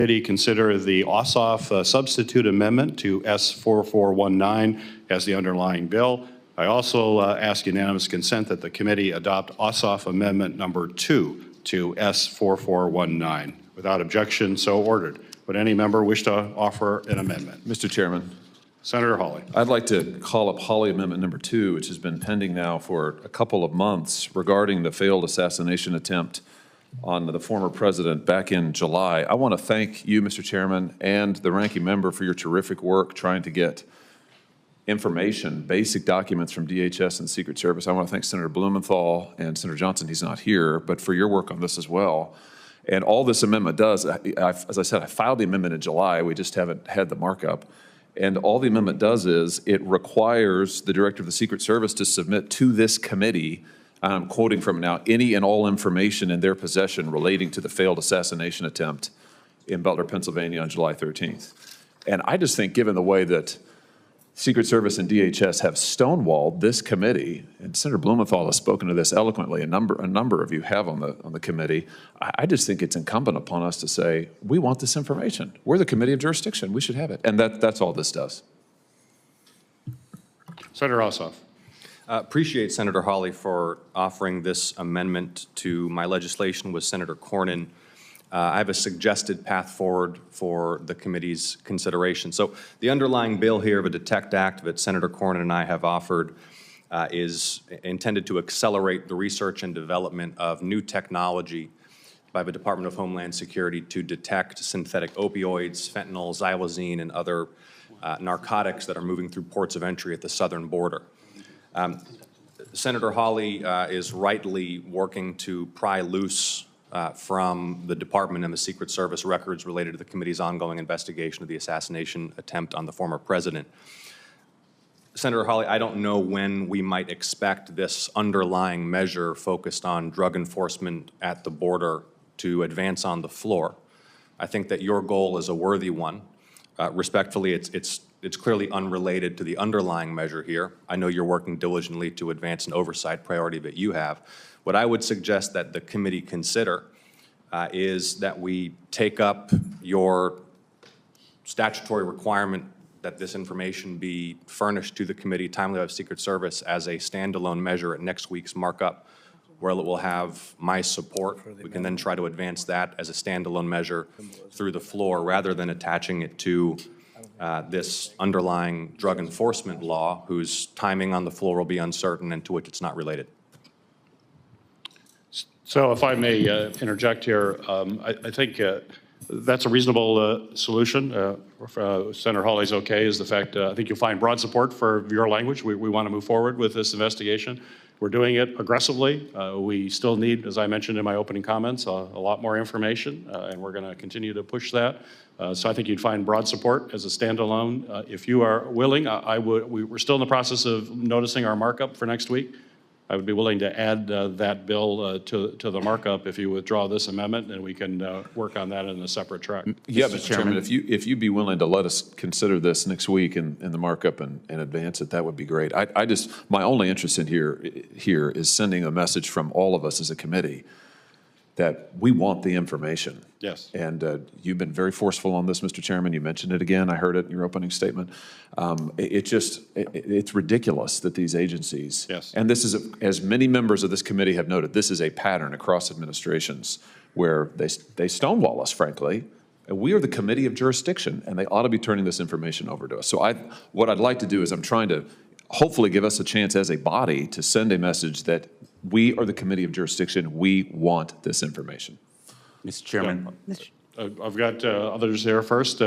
Committee consider the Ossoff substitute amendment to S4419 as the underlying bill. I also ask unanimous consent that the committee adopt Ossoff Amendment number 2 to S4419. Without objection, so ordered. Would any member wish to offer an amendment? Mr. Chairman. Senator Hawley. I'd like to call up Hawley Amendment number 2, which has been pending now for a couple of months regarding the failed assassination attempt on the former president back in July. I want to thank you, Mr. Chairman, and the ranking member for your terrific work trying to get information, basic documents from DHS and Secret Service. I want to thank Senator Blumenthal and Senator Johnson, he's not here, but for your work on this as well. And all this amendment does, as I said, I filed the amendment in July, we just haven't had the markup. And all the amendment does is it requires the Director of the Secret Service to submit to this committee, and I'm quoting from it now, any and all information in their possession relating to the failed assassination attempt in Butler, Pennsylvania on July 13th. And I just think given the way that Secret Service and DHS have stonewalled this committee, and Senator Blumenthal has spoken to this eloquently, a number of you have on the committee, I just think it's incumbent upon us to say, we want this information. We're the committee of jurisdiction, we should have it. And that's all this does. Senator Ossoff. Appreciate Senator Hawley for offering this amendment to my legislation with Senator Cornyn. I have a suggested path forward for the committee's consideration. So the underlying bill here of a DETECT Act that Senator Cornyn and I have offered is intended to accelerate the research and development of new technology by the Department of Homeland Security to detect synthetic opioids, fentanyl, xylazine, and other narcotics that are moving through ports of entry at the southern border. Senator Hawley is rightly working to pry loose from the Department and the Secret Service records related to the committee's ongoing investigation of the assassination attempt on the former president. Senator Hawley, I don't know when we might expect this underlying measure focused on drug enforcement at the border to advance on the floor. I think that your goal is a worthy one. Respectfully, it's clearly unrelated to the underlying measure here. I know you're working diligently to advance an oversight priority that you have. What I would suggest that the committee consider is that we take up your statutory requirement that this information be furnished to the committee timely by Secret Service as a standalone measure at next week's markup, where it will have my support. We can then try to advance that as a standalone measure through the floor rather than attaching it to this underlying drug enforcement law whose timing on the floor will be uncertain and to which it's not related. So if I may interject here, I think that's a reasonable solution. Senator Hawley's okay is the fact I think you'll find broad support for your language. We want to move forward with this investigation. We're doing it aggressively. We still need, as I mentioned in my opening comments, a lot more information, and we're going to continue to push that. So I think you'd find broad support as a standalone. If you are willing, we're still in the process of noticing our markup for next week. I would be willing to add that bill to the markup if you withdraw this amendment, and we can work on that in a separate track. Yeah, Mr. Chairman, if you'd be willing to let us consider this next week in the markup and advance it, that would be great. My only interest in here is sending a message from all of us as a committee that we want the information. Yes. And you've been very forceful on this, Mr. Chairman. You mentioned it again. I heard it in your opening statement. It's ridiculous that these agencies, yes. And this is, as many members of this committee have noted, this is a pattern across administrations where they stonewall us, frankly. And we are the committee of jurisdiction, and they ought to be turning this information over to us. So what I'd like to do is I'm trying to hopefully give us a chance as a body to send a message that we are the committee of jurisdiction. We want this information. Mr. Chairman. Yeah. I've got others there first.